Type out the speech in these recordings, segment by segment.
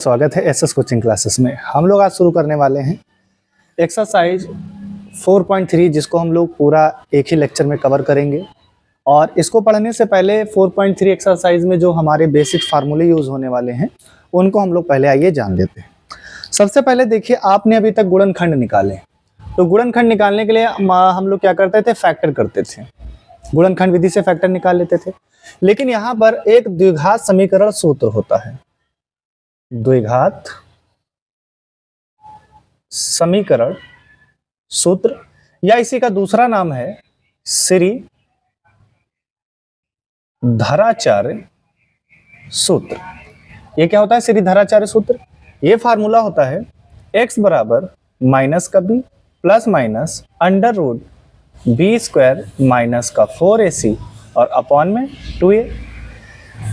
स्वागत है SS coaching classes में। हम लोग आज शुरू करने वाले हैं एक्सरसाइज 4.3 जिसको हम लोग पूरा एक ही लेक्चर में कवर करेंगे। और इसको पढ़ने से पहले 4.3 एक्सरसाइज में जो हमारे बेसिक फार्मूले यूज़ होने वाले हैं उनको हम लोग पहले आइए जान लेते हैं। सबसे पहले देखिए, आपने अभी तक गुणनखंड निकाले, तो गुणनखंड निकालने के लिए हम लोग क्या करते थे, फैक्टर करते थे। गुणनखंड विधि से फैक्टर निकाल लेते थे। लेकिन यहाँ पर एक द्विघात समीकरण सूत्र होता है, द्विघात समीकरण सूत्र, या इसी का दूसरा नाम है श्रीधराचार्य सूत्र। ये क्या होता है श्रीधराचार्य सूत्र? ये फार्मूला होता है x बराबर माइनस का b plus minus under root b square minus का 4ac और अपॉन में 2a।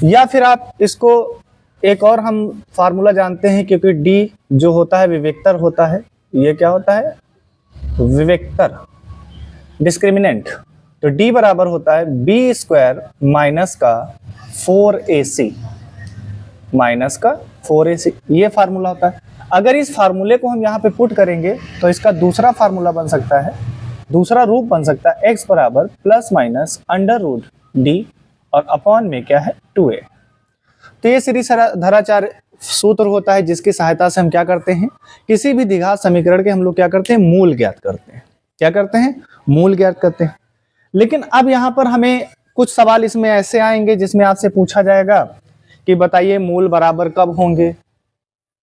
या फिर आप इसको एक और हम फार्मूला जानते हैं, क्योंकि d जो होता है विवेक्तर होता है। ये क्या होता है? विवेक्तर, डिस्क्रिमिनेंट। तो d बराबर होता है b स्क्वायर माइनस का 4ac माइनस का 4ac। ये फार्मूला होता है। अगर इस फार्मूले को हम यहाँ पे पुट करेंगे तो इसका दूसरा फार्मूला बन सकता है, दूसरा रूप बन सकता है x बराबर plus minus under root d और अपॉन में क्या है 2a। तो ये श्रीधराचार्य सूत्र होता है, जिसकी सहायता से हम क्या करते हैं, किसी भी द्विघात समीकरण के हम लोग क्या करते हैं, मूल ज्ञात करते हैं। क्या करते हैं? मूल ज्ञात करते हैं। लेकिन अब यहाँ पर हमें कुछ सवाल इसमें ऐसे आएंगे जिसमें आपसे पूछा जाएगा कि बताइए मूल बराबर कब होंगे,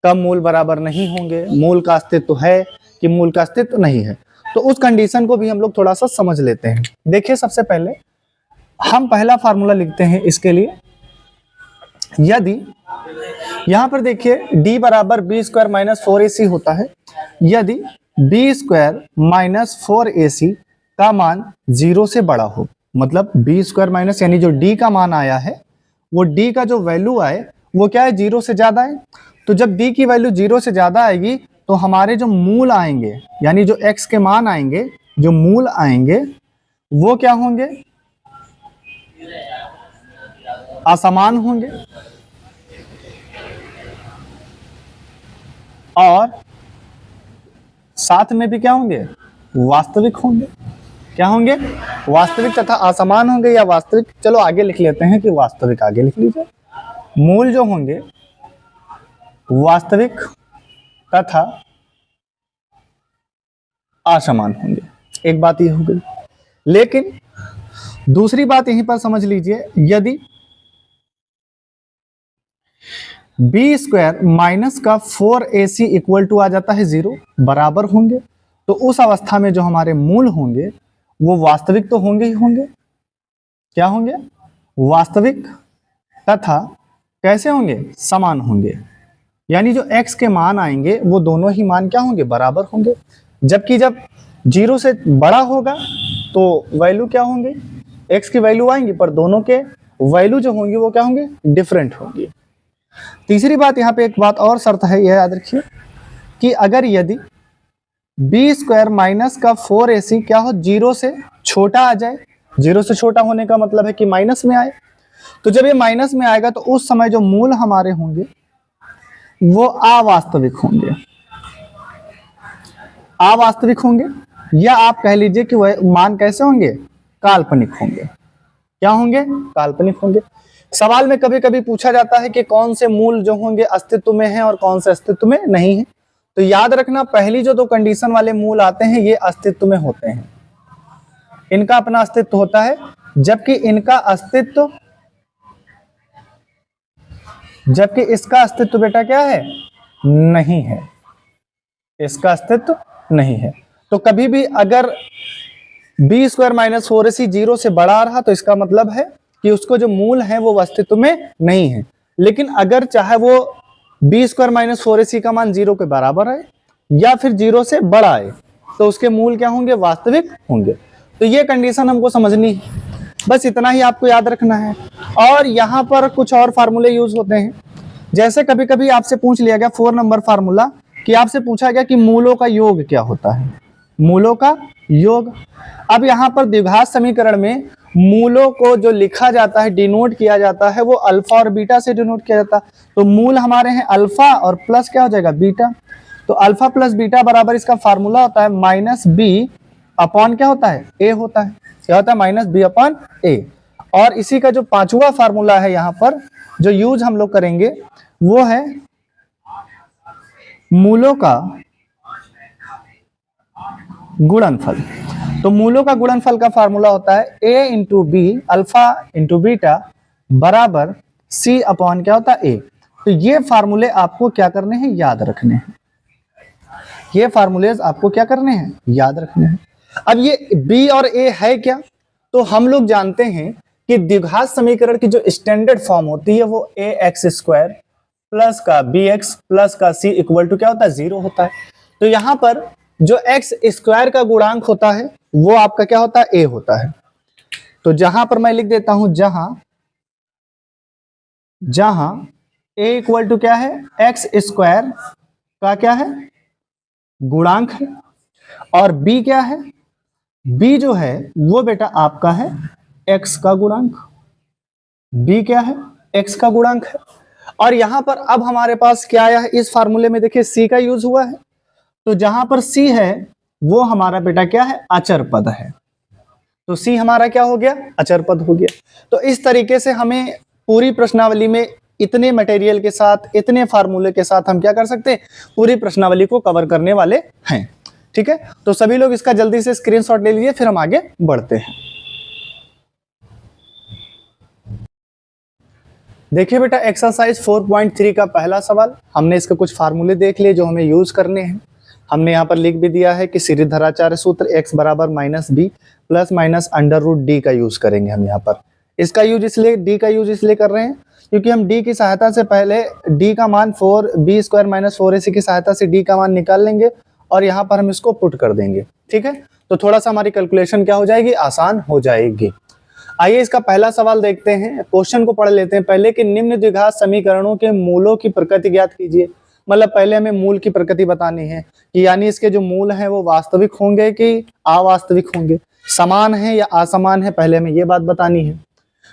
कब मूल बराबर नहीं होंगे, मूल का अस्तित्व है कि मूल का अस्तित्व नहीं है। तो उस कंडीशन को भी हम लोग थोड़ा सा समझ लेते हैं। देखिए, सबसे पहले हम पहला फार्मूला लिखते हैं इसके लिए। यदि यहां पर देखिए d बराबर बी स्क्वायर माइनस 4ac होता है, यदि b स्क्वायर माइनस 4ac का मान 0 से बड़ा हो, मतलब b स्क्वायर माइनस यानी जो d का मान आया है वो d का जो वैल्यू आए वो क्या है, 0 से ज्यादा है। तो जब d की वैल्यू 0 से ज्यादा आएगी तो हमारे जो मूल आएंगे, यानी जो x के मान आएंगे, जो मूल आएंगे वो क्या होंगे, असमान होंगे और साथ में भी क्या होंगे, वास्तविक होंगे। क्या होंगे? वास्तविक तथा असमान होंगे या वास्तविक। चलो आगे लिख लेते हैं कि वास्तविक, आगे लिख लीजिए। मूल जो होंगे वास्तविक तथा असमान होंगे। एक बात ये हो गई। लेकिन दूसरी बात यहीं पर समझ लीजिए, यदि बी स्क्वायर माइनस का 4ac इक्वल टू आ जाता है 0, बराबर होंगे, तो उस अवस्था में जो हमारे मूल होंगे वो वास्तविक तो होंगे ही होंगे। क्या होंगे? वास्तविक तथा कैसे होंगे, समान होंगे। यानी जो x के मान आएंगे वो दोनों ही मान क्या होंगे, बराबर होंगे। जबकि जब 0 से बड़ा होगा तो वैल्यू क्या होंगे, x की वैल्यू आएंगी, पर दोनों के वैल्यू जो होंगी वो क्या होंगे, डिफरेंट होंगी। तीसरी बात, यहाँ पे एक बात और शर्त है, यह याद रखिए कि अगर यदि बी स्क्वायर माइनस का 4ac क्या हो, 0 से छोटा आ जाए। 0 से छोटा होने का मतलब है कि माइनस में आए। तो जब ये माइनस में आएगा तो उस समय जो मूल हमारे होंगे वो अवास्तविक होंगे, अवास्तविक होंगे, या आप कह लीजिए कि वह मान कैसे होंगे, काल्पनिक होंगे। क्या होंगे? काल्पनिक होंगे। सवाल में कभी कभी पूछा जाता है कि कौन से मूल जो होंगे अस्तित्व में हैं और कौन से अस्तित्व में नहीं है। तो याद रखना, पहली जो दो कंडीशन वाले मूल आते हैं ये अस्तित्व में होते हैं, इनका अपना अस्तित्व होता है। जबकि इसका अस्तित्व बेटा क्या है, नहीं है, इसका अस्तित्व नहीं है। तो कभी भी अगर बी स्क्वायर माइनस 4ac 0 से बड़ा रहा तो इसका मतलब है कि उसको जो मूल है वो अस्तित्व में नहीं है। लेकिन अगर चाहे वो बी स्क्वायर माइनस 4ac का मान 0 के बराबर है या फिर 0 से बड़ा है तो उसके मूल क्या होंगे, वास्तविक होंगे। तो ये कंडीशन हमको समझनी है, बस इतना ही आपको याद रखना है। और यहाँ पर कुछ और फार्मूले यूज होते हैं। जैसे कभी कभी आपसे पूछ लिया गया 4 नंबर फार्मूला, कि आपसे पूछा गया कि मूलों का योग क्या होता है, मूलों का योग। अब यहाँ पर द्विघात समीकरण में मूलों को जो लिखा जाता है, डिनोट किया जाता है, वो अल्फा और बीटा से डिनोट किया जाता है। तो मूल हमारे हैं अल्फा और प्लस क्या हो जाएगा, बीटा। तो अल्फा प्लस बीटा बराबर इसका फार्मूला होता है माइनस बी अपॉन क्या होता है, ए होता है। क्या होता है, माइनस बी अपॉन ए। और इसी का जो पांचवा फार्मूला है यहाँ पर जो यूज हम लोग करेंगे वो है मूलों का गुणनफल। तो मूलों का गुणनफल का फार्मूला होता है A into B, alpha into beta बराबर सी अपॉन क्या होता है, ए। तो ये फार्मूले आपको क्या करने हैं, याद रखने हैं। ये फार्मूलेज आपको क्या करने हैं, याद रखने हैं। अब ये बी और ए है क्या, तो हम लोग जानते हैं कि द्विघात समीकरण की जो स्टैंडर्ड फॉर्म होती है वो ए एक्स स्क्वायर प्लस का बी एक्स प्लस का सी इक्वल टू क्या होता है, 0 होता है। तो यहां पर जो एक्स स्क्वायर का गुणांक होता है वो आपका क्या होता है, ए होता है। तो जहां पर मैं लिख देता हूं जहां ए इक्वल टू क्या है, एक्स स्क्वायर का क्या है, गुणांक है, और बी क्या है, बी जो है वो बेटा आपका है एक्स का गुणांक। बी क्या है, एक्स का गुणांक है। और यहां पर अब हमारे पास क्या आया है, इस फार्मूले में देखिए सी का यूज हुआ है। तो जहां पर सी है वो हमारा बेटा क्या है, अचर पद है। तो सी हमारा क्या हो गया, अचर पद हो गया। तो इस तरीके से हमें पूरी प्रश्नावली में इतने मटेरियल के साथ, इतने फार्मूले के साथ हम क्या कर सकते हैं, पूरी प्रश्नावली को कवर करने वाले हैं। ठीक है, तो सभी लोग इसका जल्दी से स्क्रीनशॉट ले लीजिए, फिर हम आगे बढ़ते हैं। देखिए बेटा एक्सरसाइज 4.3 का पहला सवाल, हमने इसके कुछ फार्मूले देख लिए जो हमें यूज करने हैं। हमने यहाँ पर लिख भी दिया है कि सीरीधराचार्य सूत्र x बराबर minus b plus minus under root d का यूज करेंगे हम यहाँ पर। इसका यूज इसलिए, डी का यूज इसलिए कर रहे हैं क्योंकि हम डी की सहायता से पहले डी का मान 4b स्क्वायर माइनस 4ac की सहायता से डी का मान निकाल लेंगे और यहाँ पर हम इसको पुट कर देंगे। ठीक है, तो थोड़ा सा हमारी कैलकुलेशन क्या हो जाएगी, आसान हो जाएगी। आइए इसका पहला सवाल देखते हैं, क्वेश्चन को पढ़ लेते हैं पहले कि निम्न द्विघात समीकरणों के मूलों की प्रकृति ज्ञात कीजिए। मतलब पहले हमें मूल की प्रकृति बतानी है कि यानी इसके जो मूल हैं वो वास्तविक होंगे कि अवास्तविक होंगे, समान है या असमान है, पहले हमें ये बात बतानी है।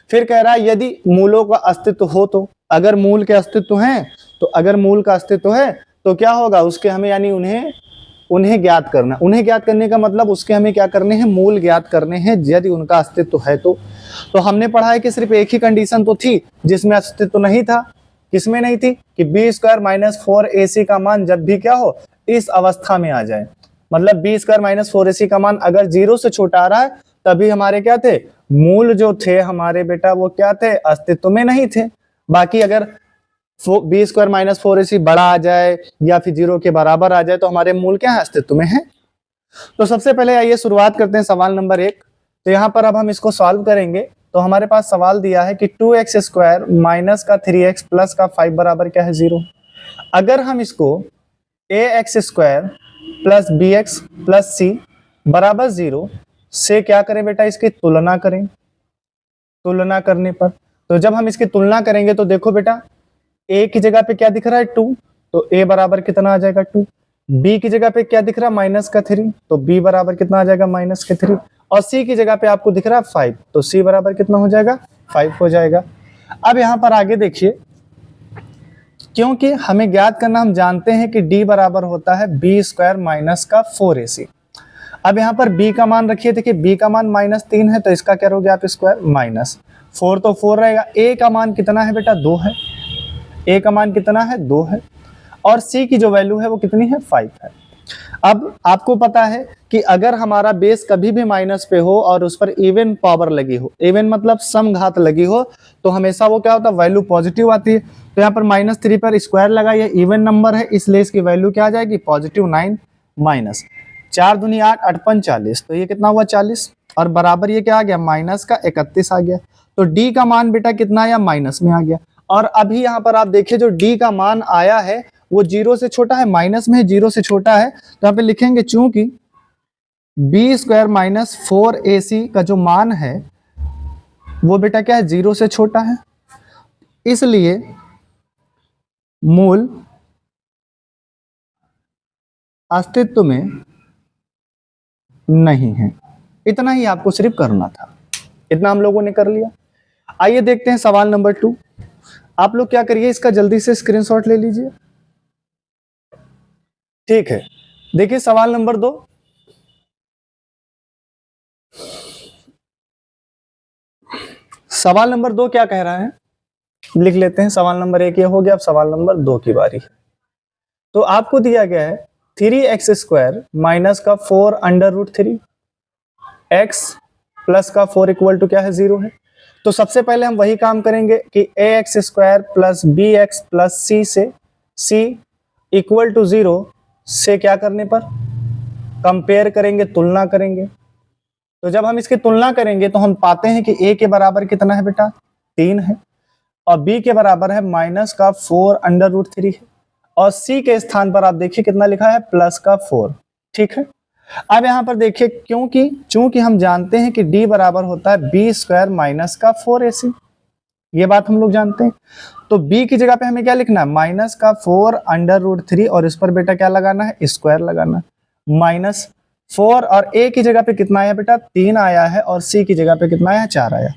फिर कह रहा है यदि मूलों का अस्तित्व हो तो, अगर मूल के अस्तित्व हैं तो, अगर मूल का अस्तित्व है तो क्या होगा, उसके हमें यानी उन्हें ज्ञात करना। उन्हें ज्ञात करने का मतलब उसके हमें क्या करने हैं, मूल ज्ञात करने हैं यदि उनका अस्तित्व है तो हमने पढ़ा है कि सिर्फ एक ही कंडीशन तो थी जिसमें अस्तित्व नहीं था। किसमें नहीं थी, कि बी स्क्वायर माइनस 4ac का मान जब भी क्या हो, इस अवस्था में आ जाए। मतलब बी स्क्वायर माइनस 4ac का मान अगर 0 से छोटा आ रहा है तभी हमारे क्या थे, मूल जो थे हमारे बेटा वो क्या थे, अस्तित्व में नहीं थे। बाकी अगर बी स्क्वायर माइनस 4ac बड़ा आ जाए या फिर 0 के बराबर आ जाए तो हमारे मूल क्या है, अस्तित्व में है। तो सबसे पहले आइए शुरुआत करते हैं सवाल नंबर 1। तो यहाँ पर अब हम इसको सॉल्व करेंगे। तो हमारे पास सवाल दिया है कि 2x स्क्वायर माइनस का 3x प्लस का 5 बराबर क्या है, 0। अगर हम इसको ax square plus bx plus c बराबर 0 से क्या करें बेटा, इसकी तुलना करें। तुलना करने पर तो जब हम इसकी तुलना करेंगे तो देखो बेटा a की जगह पे क्या दिख रहा है 2, तो a बराबर कितना आ जाएगा 2। b की जगह पे क्या दिख रहा है माइनस का 3, तो b बराबर कितना आ जाएगा माइनस के 3। और c की जगह पे आपको दिख रहा है 5, तो c बराबर कितना हो जाएगा 5 हो जाएगा। अब यहाँ पर आगे देखिए, क्योंकि हमें ज्ञात करना, हम जानते हैं कि d बराबर होता है b स्क्वायर माइनस का 4ac। अब यहाँ पर b का मान रखिए, देखिए b का मान -3 है तो इसका क्या करोगे आप, स्क्वायर माइनस 4 तो 4 रहेगा। a का मान कितना है बेटा, 2 है। a का मान कितना है, 2 है। और c की जो वैल्यू है वो कितनी है, 5 है। अब आपको पता है कि अगर हमारा बेस कभी भी माइनस पे हो और उस पर इवन पावर लगी हो, इवन मतलब समघात लगी हो, तो हमेशा वो क्या होता है, वैल्यू पॉजिटिव आती है। तो यहाँ पर -3 पर स्क्वायर लगा, ये इवन नंबर है इसलिए इसकी वैल्यू क्या आ जाएगी, +9 माइनस 4 दूनी 8, 8 पंच 40, तो ये कितना हुआ 40। और बराबर ये क्या आ गया, माइनस का 31 आ गया। तो डी का मान बेटा कितना आया, माइनस में आ गया। और अभी यहाँ पर आप देखिए जो डी का मान आया है वो 0 से छोटा है, माइनस में 0 से छोटा है। तो यहाँ पे लिखेंगे चूंकि बी स्क्वायर माइनस 4ac का जो मान है वो बेटा क्या है, 0 से छोटा है, इसलिए मूल अस्तित्व में नहीं है। इतना ही आपको सिर्फ करना था, इतना हम लोगों ने कर लिया। आइए देखते हैं सवाल नंबर 2। आप लोग क्या करिए, इसका जल्दी से स्क्रीनशॉट ले लीजिए। ठीक है, देखिए सवाल नंबर 2। सवाल नंबर 2 क्या कह रहा है, लिख लेते हैं। सवाल नंबर 1 ये हो गया, अब सवाल नंबर 2 की बारी है। तो आपको दिया गया है 3x² माइनस का 4 अंडर रूट 3, x प्लस का 4 इक्वल टू क्या है, 0 है। तो सबसे पहले हम वही काम करेंगे कि ax² plus bx plus c से c इक्वल टू 0 से क्या करने पर कंपेयर करेंगे, तुलना करेंगे। तो जब हम इसकी तुलना करेंगे तो हम पाते हैं कि a के बराबर कितना है बेटा, 3 है, और b के बराबर है माइनस का 4 अंडर रूट 3 है, और c के स्थान पर आप देखिए कितना लिखा है, प्लस का 4। ठीक है, अब यहां पर देखिए चूंकि हम जानते हैं कि d बराबर होता है b² माइनस का 4ac, ये बात हम लोग जानते हैं। तो b की जगह पे हमें क्या लिखना है, माइनस का 4 अंडर रूट 3, और इस पर बेटा क्या लगाना है, स्क्वायर लगाना, माइनस 4, और a की जगह पे कितना आया बेटा, 3 आया है, और c की जगह पे कितना आया, 4 आया।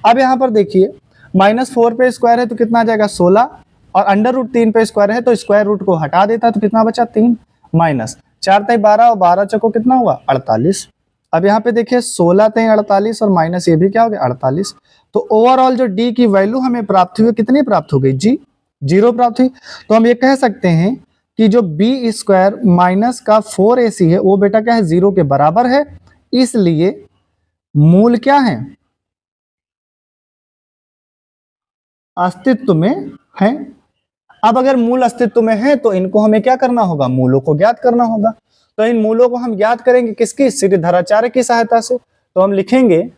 अब यहाँ पर देखिए -4 पे स्क्वायर है तो कितना आ जाएगा, 16, और अंडर रूट 3 पे स्क्वायर है तो स्क्वायर रूट को हटा देता तो कितना बचा, 3, माइनस 4 3 12, और 12 चौको कितना हुआ, 48। अब यहाँ पे देखिए 16 3 48, और माइनस ये भी क्या हो गया, 48। तो ओवरऑल जो डी की वैल्यू हमें प्राप्त हुई, कितनी प्राप्त हो गई, जी 0 प्राप्त हुई। तो हम ये कह सकते हैं कि जो b² माइनस का 4ac है वो बेटा क्या है, 0 के बराबर है, इसलिए मूल क्या है, अस्तित्व में है। अब अगर मूल अस्तित्व में है तो इनको हमें क्या करना होगा, मूलों को ज्ञात करना होगा। तो इन मूलों को हम ज्ञात करेंगे किसकी, श्रीधराचार्य की सहायता से। तो हम लिखेंगे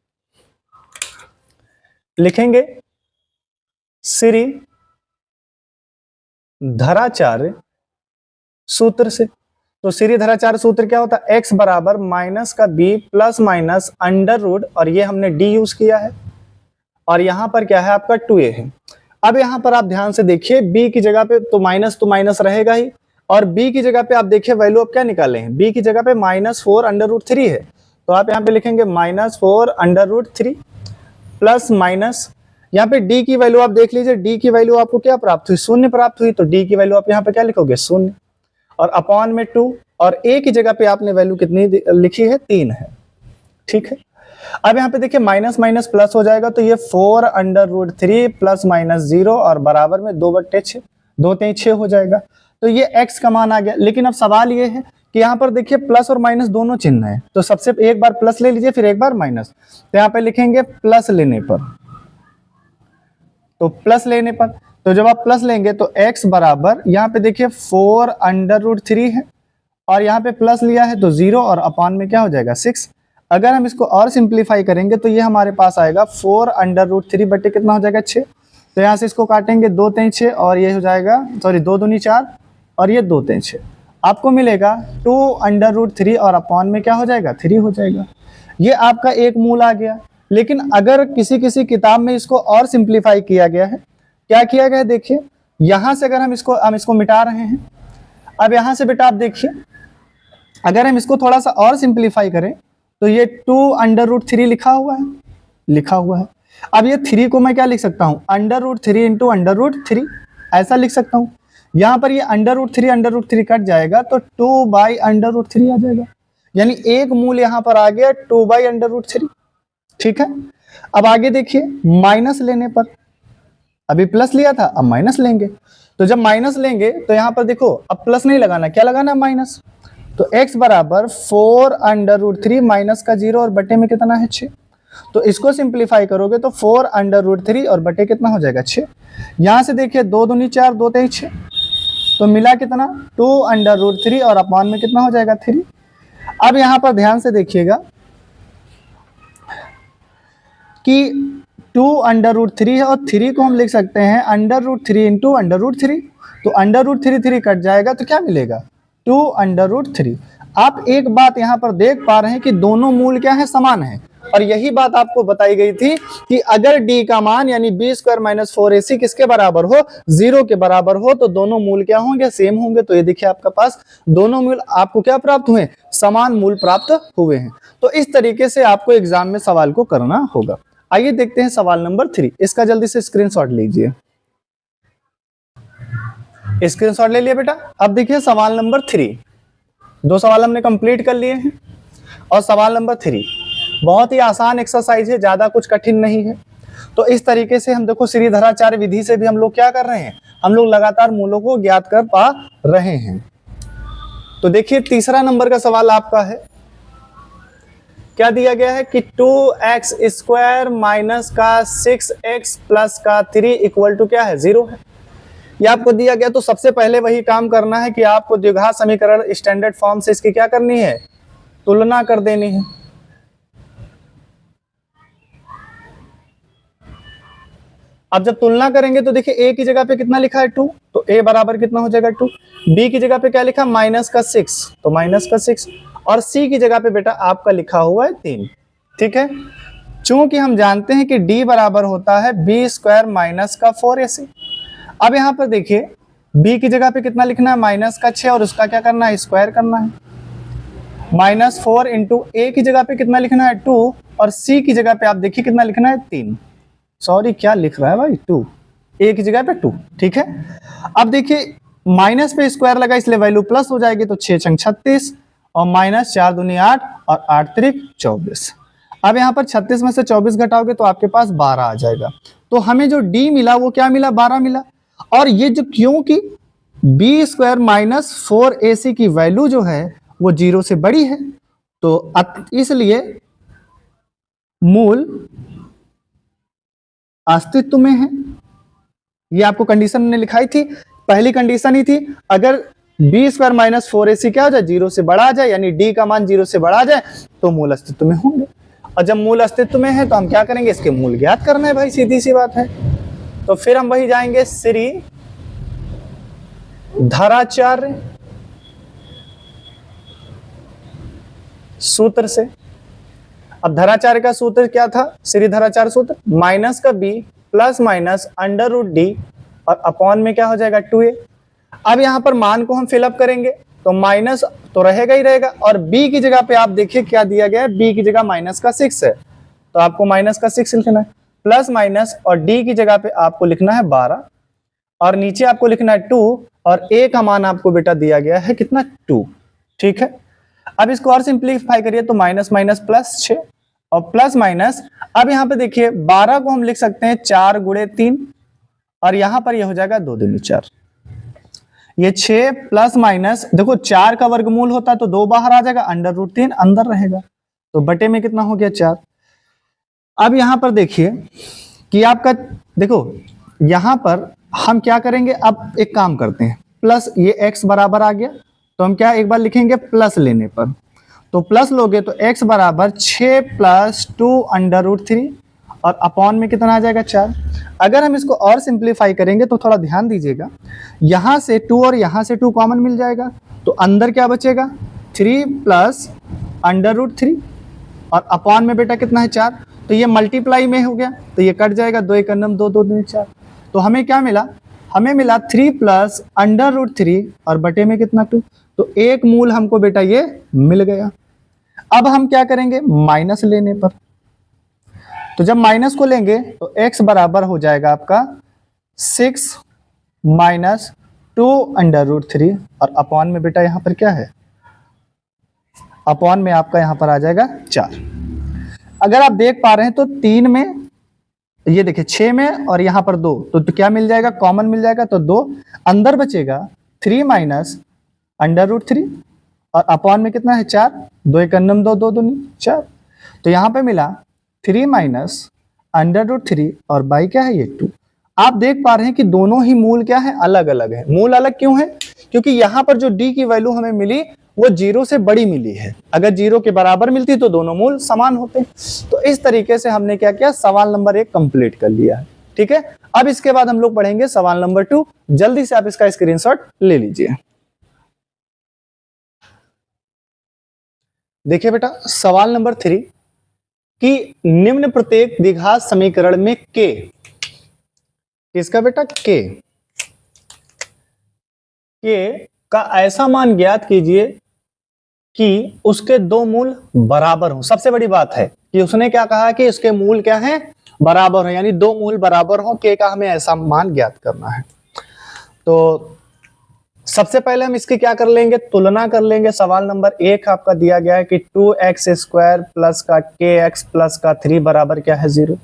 श्रीधराचार्य सूत्र से। तो श्रीधराचार्य सूत्र क्या होता है, x बराबर माइनस का b plus minus under root, और ये हमने d यूज किया है, और यहाँ पर क्या है आपका 2a है। अब यहाँ पर आप ध्यान से देखिए, b की जगह पे तो माइनस रहेगा ही, और b की जगह पे आप देखिए वैल्यू आप क्या निकाले हैं, b की जगह पे -4 अंडर रूट 3 है, तो आप यहाँ पे लिखेंगे -4 अंडर रूट 3 प्लस माइनस, यहाँ पे d की वैल्यू आप देख लीजिए, d की वैल्यू आपको क्या प्राप्त हुई, 0 प्राप्त हुई, तो d की वैल्यू आप यहाँ पे क्या लिखोगे, 0, और अपॉन में 2, और a की जगह पे आपने वैल्यू कितनी लिखी है, 3 है। ठीक है, अब यहाँ पे देखिए माइनस माइनस प्लस हो जाएगा, तो ये 4 अंडर रूट 3 प्लस माइनस 0, और बराबर में 2/6, 2 3 6 हो जाएगा। तो ये x का मान आ गया। लेकिन अब सवाल ये है कि यहाँ पर देखिए प्लस और माइनस दोनों चिन्ह है, तो सबसे एक बार प्लस ले लीजिए फिर एक बार माइनस। तो यहाँ पे लिखेंगे प्लस लेने पर, तो प्लस लेने पर, तो जब आप प्लस लेंगे तो x बराबर यहाँ पे देखिए 4 अंडर रूट 3 है, और यहाँ पे प्लस लिया है तो 0, और अपॉन में क्या हो जाएगा, 6। अगर हम इसको और सिंप्लीफाई करेंगे तो ये हमारे पास आएगा 4 अंडर रूट 3 बटे कितना हो जाएगा, 6। तो यहाँ से इसको काटेंगे 2 3 6, और ये हो जाएगा, सॉरी 2 दूनी 4, और ये 2 3 6, आपको मिलेगा 2 अंडर रूट 3, और अपॉन में क्या हो जाएगा, 3 हो जाएगा। ये आपका एक मूल आ गया। लेकिन अगर किसी किताब में इसको और सिंप्लीफाई किया गया है, क्या किया गया है, देखिए यहाँ से अगर हम इसको मिटा रहे हैं। अब यहाँ से बेटा आप देखिए, अगर हम इसको थोड़ा सा और सिंप्लीफाई करें तो ये 2 अंडर रूट 3 लिखा हुआ है। अब ये 3 को मैं क्या लिख सकता हूँ, under root 3 into under root 3, ऐसा लिख सकता हूँ। यहाँ पर ये अंडर रूट 3 कट जाएगा तो 2 बाई अंडर रूट 3 आ जाएगा, यानी एक मूल यहाँ पर आ गया 2 बाई अंडर रूट 3। ठीक है, अब आगे देखिए, माइनस लेने पर, अभी प्लस लिया था अब माइनस लेंगे, तो जब माइनस लेंगे तो यहाँ पर देखो अब प्लस नहीं लगाना, क्या लगाना, माइनस। तो x बराबर 4 अंडर रूट 3 माइनस का 0, और बटे में कितना है, 6। तो इसको सिंप्लीफाई करोगे तो 4 अंडर रूट 3 और बटे कितना हो जाएगा, 6। यहाँ से देखिए 2 दूनी 4, 2 3 6, तो मिला कितना, 2 अंडर रूट 3, और अपॉन में कितना हो जाएगा, 3। अब यहाँ पर ध्यान से देखिएगा कि 2 अंडर रूट 3 है, और 3 को हम लिख सकते हैं under root 3 into under root 3। तो अंडर रूट 3 कट जाएगा तो क्या मिलेगा, 2 अंडर रूट 3। आप एक बात यहाँ पर देख पा रहे हैं कि दोनों मूल क्या है, समान है। और यही बात आपको बताई गई थी कि अगर d का मान यानी b² माइनस 4ac किसके बराबर हो, 0 के बराबर हो, तो दोनों मूल क्या होंगे, सेम होंगे। तो ये देखिए आपका पास दोनों मूल आपको क्या प्राप्त हुए, समान मूल प्राप्त हुए हैं। तो इस तरीके से आपको एग्जाम में सवाल को करना होगा। आइए देखते हैं सवाल नंबर 3। इसका जल्दी से स्क्रीनशॉट लीजिए। स्क्रीनशॉट ले लिया बेटा। अब देखिए सवाल नंबर 3, 2 सवाल हमने कंप्लीट कर लिए हैं। और सवाल नंबर 3 बहुत ही आसान एक्सरसाइज है, ज्यादा कुछ कठिन नहीं है। तो इस तरीके से हम देखो श्रीधराचार्य विधि से भी हम लोग क्या कर रहे हैं, हम लोग लगातार मूलों को ज्ञात कर पा रहे हैं। तो देखिए तीसरा नंबर का सवाल आपका है, क्या दिया गया है कि 2x² माइनस का 6x प्लस का 3 इक्वल टू क्या है, 0 है। ये आपको दिया गया, तो सबसे पहले वही काम करना है कि आपको द्विघात समीकरण स्टैंडर्ड फॉर्म से इसकी क्या करनी है, तुलना कर देनी है। अब जब तुलना करेंगे तो देखिए a की जगह पे कितना लिखा है 2, तो a बराबर कितना हो जाएगा 2। b की जगह पे क्या लिखा, माइनस का 6, तो माइनस का 6। और c की जगह पे बेटा आपका लिखा हुआ है 3। ठीक है, चूंकि हम जानते हैं कि d बराबर होता है b² माइनस का 4ac। अब यहाँ पर देखिए b की जगह पे कितना लिखना है, माइनस का 6, और उसका क्या करना है, स्क्वायर करना है। -4 इंटू a की जगह पे कितना लिखना है 2, और c की जगह पे आप देखिए कितना लिखना है 3। सॉरी क्या लिख रहा है भाई, 2, a की जगह पे 2। ठीक है, अब देखिए माइनस पे स्क्वायर लगा इसलिए वैल्यू प्लस हो जाएगी, तो 6 छंग 36 और -4 दूनी 8 और 8 त्रिक 24। अब यहाँ पर 36 में से 24 घटाओगे तो आपके पास 12 आ जाएगा। तो हमें जो d मिला वो क्या मिला, 12 मिला। और ये जो क्योंकि b² माइनस 4ac की वैल्यू जो है वो 0 से बड़ी है, तो इसलिए मूल अस्तित्व में है। ये आपको कंडीशन ने लिखाई थी, पहली कंडीशन ही थी, अगर b² माइनस 4ac क्या हो जाए, 0 से बड़ा आ जाए, यानी d का मान 0 से बड़ा आ जाए तो मूल अस्तित्व में होंगे। और जब मूल अस्तित्व में है तो हम क्या करेंगे, इसके मूल ज्ञात करना है भाई, सीधी सी बात है। तो फिर हम वही जाएंगे श्री धराचार्य सूत्र से। अब धराचार्य का सूत्र क्या था, श्री धराचार्य सूत्र, माइनस का b plus minus under root d और अपॉन में क्या हो जाएगा 2a। अब यहाँ पर मान को हम फिलअप करेंगे तो माइनस तो रहेगा ही रहेगा, और b की जगह पे आप देखिए क्या दिया गया है, b की जगह माइनस का 6 है, तो आपको माइनस का 6 लिखना है, प्लस माइनस और d की जगह पे आपको लिखना है 12, और नीचे आपको लिखना है 2, और a का मान आपको बेटा दिया गया है कितना, 2। ठीक है, अब इसको और सिंप्लीफाई करिए तो माइनस माइनस प्लस 6 और प्लस माइनस। अब यहाँ पे देखिए 12 को हम लिख सकते हैं 4 गुणे 3, और यहाँ पर यह हो जाएगा 2 दूनी 4। ये 6 प्लस माइनस, देखो 4 का वर्गमूल होता है तो 2 बाहर आ जाएगा, अंडर रूट 3 अंदर रहेगा, तो बटे में कितना हो गया 4। अब यहाँ पर देखिए कि आपका, देखो यहाँ पर हम क्या करेंगे, अब एक काम करते हैं, प्लस ये x बराबर आ गया, तो हम क्या एक बार लिखेंगे प्लस लेने पर, तो प्लस लोगे तो x बराबर 6 प्लस 2 अंडर रूट 3 और अपॉन में कितना आ जाएगा 4। अगर हम इसको और सिंप्लीफाई करेंगे तो थोड़ा ध्यान दीजिएगा, यहाँ से 2 और यहाँ से 2 कॉमन मिल जाएगा, तो अंदर क्या बचेगा 3 प्लस अंडर रूट 3 और अपॉन में बेटा कितना है 4, तो ये मल्टीप्लाई में हो गया तो ये कट जाएगा, 2 एक नम 2 2 4, तो हमें क्या मिला, हमें मिला 3 प्लस अंडर रूट 3 और बटे में कितना 2, तो एक मूल हमको बेटा ये मिल गया। अब हम क्या करेंगे, माइनस लेने पर, तो जब माइनस को लेंगे तो x बराबर हो जाएगा आपका 6 माइनस 2 अंडर रूट 3 और अपॉन में बेटा यहां पर क्या है, अपॉन में आपका यहां पर आ जाएगा 4। अगर आप देख पा रहे हैं तो 3 में, ये देखिए 6 में और यहां पर 2, तो क्या मिल जाएगा, कॉमन मिल जाएगा, तो 2 अंदर बचेगा, 3 माइनस अंडर रूट 3 और अपॉन में कितना है 4, 2 एक नम 2 2 दूनी 4, तो यहां पे मिला 3 माइनस अंडर रूट 3 और बाई क्या है ये 2। आप देख पा रहे हैं कि दोनों ही मूल क्या है, अलग अलग है। मूल अलग क्यों है, क्योंकि यहाँ पर जो d की वैल्यू हमें मिली वो 0 से बड़ी मिली है, अगर 0 के बराबर मिलती तो दोनों मूल समान होते। तो इस तरीके से हमने क्या किया, सवाल नंबर 1 कंप्लीट कर लिया है। ठीक है, अब इसके बाद हम लोग पढ़ेंगे सवाल नंबर 2, जल्दी से आप इसका स्क्रीनशॉट ले लीजिए। देखिए बेटा सवाल नंबर 3 कि निम्न प्रत्येक द्विघात समीकरण में k, किसका बेटा k का ऐसा मान ज्ञात कीजिए कि उसके 2 मूल बराबर हों। सबसे बड़ी बात है कि उसने क्या कहा कि उसके मूल क्या हैं, बराबर हो, यानी दो मूल बराबर हो, के का हमें ऐसा मान ज्ञात करना है। तो सबसे पहले हम इसकी क्या कर लेंगे, तुलना कर लेंगे। सवाल नंबर 1 आपका दिया गया है कि 2x² प्लस का kx प्लस का 3 बराबर क्या है 0।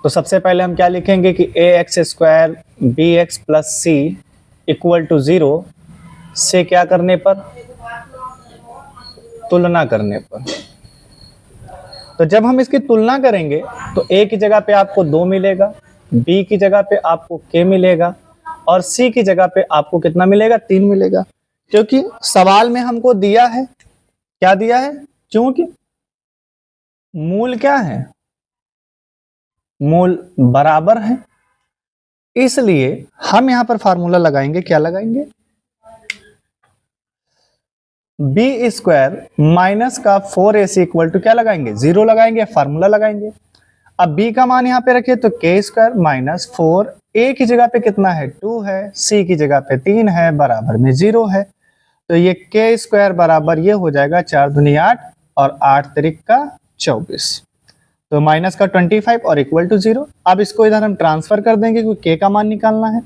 तो सबसे पहले हम क्या लिखेंगे कि ax² bx plus c equal to 0 से क्या करने पर, तुलना करने पर। तो जब हम इसकी तुलना करेंगे तो a की जगह पे आपको 2 मिलेगा, b की जगह पे आपको k मिलेगा और c की जगह पे आपको कितना मिलेगा, 3 मिलेगा। क्योंकि सवाल में हमको दिया है, क्या दिया है, क्योंकि मूल क्या है, मूल बराबर है, इसलिए हम यहां पर फार्मूला लगाएंगे, क्या लगाएंगे, b² माइनस का 4ac इक्वल टू क्या लगाएंगे, 0 लगाएंगे, फार्मूला लगाएंगे। अब b का मान यहां पे रखे तो k² माइनस 4, a की जगह पे कितना है 2 है, c की जगह पे 3 है, बराबर में 0 है। तो ये k² बराबर ये हो जाएगा 4 दूनी 8 और 8 तिरिक का 24, तो माइनस का 25 और इक्वल टू 0। अब इसको इधर हम ट्रांसफर कर देंगे क्योंकि k का मान निकालना है।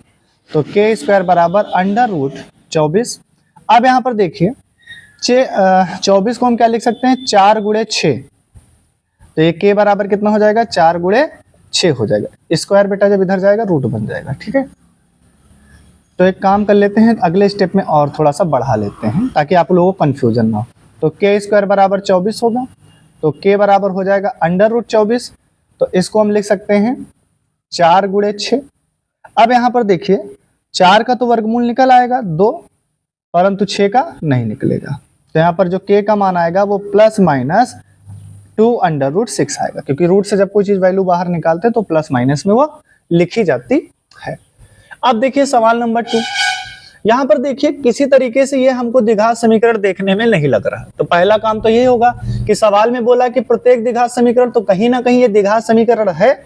तो k² बराबर √24। अब यहाँ पर देखिए 24 को हम क्या लिख सकते हैं, 4 गुणे 6, तो ये k बराबर कितना हो जाएगा, 4 गुणे 6 हो जाएगा। स्क्वायर बेटा जब इधर जाएगा रूट बन जाएगा, ठीक है। तो एक काम कर लेते हैं, अगले स्टेप में और थोड़ा सा बढ़ा लेते हैं ताकि आप लोगों को कंफ्यूजन ना हो। तो k² बराबर 24 होगा, तो k बराबर हो जाएगा √24, तो इसको हम लिख सकते हैं 4 गुणे 6। अब यहाँ पर देखिए 4 का तो वर्गमूल निकल आएगा 2, परंतु 6 का नहीं निकलेगा। तो यहाँ पर जो k का मान आएगा वो प्लस माइनस 2√6 आएगा, क्योंकि रूट से जब कोई चीज वैल्यू बाहर निकालते हैं तो प्लस माइनस में वो लिखी जाती है। अब देखिए सवाल नंबर 2, यहाँ पर देखिए किसी तरीके से ये हमको द्विघात समीकरण देखने में नहीं लग रहा। तो पहला काम तो ये होगा कि सवाल में बोला कि प्रत्येक द्विघात समीकरण, तो कहीं ना कहीं ये द्विघात समीकरण है,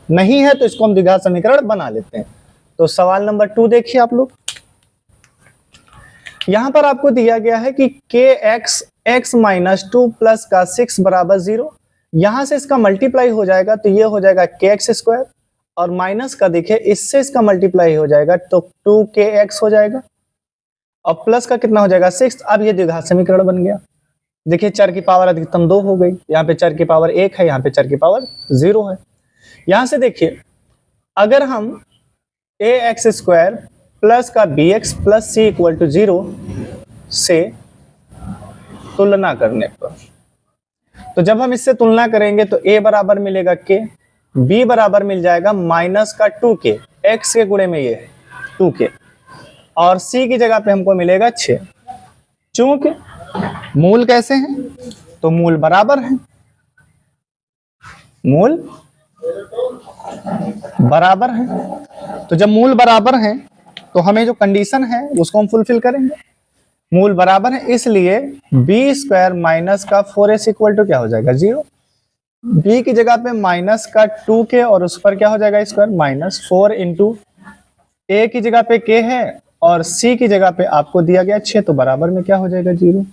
नहीं है तो इसको हम द्विघात समीकरण बना लेते हैं। तो सवाल नंबर 2 देखिए आप लोग, यहां पर आपको दिया गया है कि kx x माइनस 2 प्लस का 6 बराबर 0। यहां से इसका मल्टीप्लाई हो जाएगा तो ये हो जाएगा kx², और माइनस का देखिए इससे इसका मल्टीप्लाई हो जाएगा तो 2kx हो जाएगा, और प्लस का कितना हो जाएगा 6। अब ये द्विघात समीकरण बन गया। देखिए चर की पावर अधिकतम 2 हो गई, यहाँ पे चर की पावर 1 है, यहाँ पे चर की पावर 0 है। यहां से देखिए अगर हम ax² प्लस का bx plus c equal to 0 से तुलना करने पर, तो जब हम इससे तुलना करेंगे तो a बराबर मिलेगा k, b बराबर मिल जाएगा माइनस का 2k, x के गुणे में ये 2k, और c की जगह पे हमको मिलेगा 6। चूंकि मूल कैसे हैं, तो मूल बराबर हैं, मूल बराबर है। तो जब मूल बराबर हैं तो हमें जो कंडीशन है उसको हम फुलफिल करेंगे। मूल बराबर है इसलिए b² माइनस का 4ac इक्वल टू क्या हो जाएगा 0, b की जगह पे माइनस का 2k और उस पर क्या हो जाएगा स्क्वायर माइनस 4 इंटू a की जगह पे k है और c की जगह पे आपको दिया गया 6, तो बराबर में क्या हो जाएगा 0।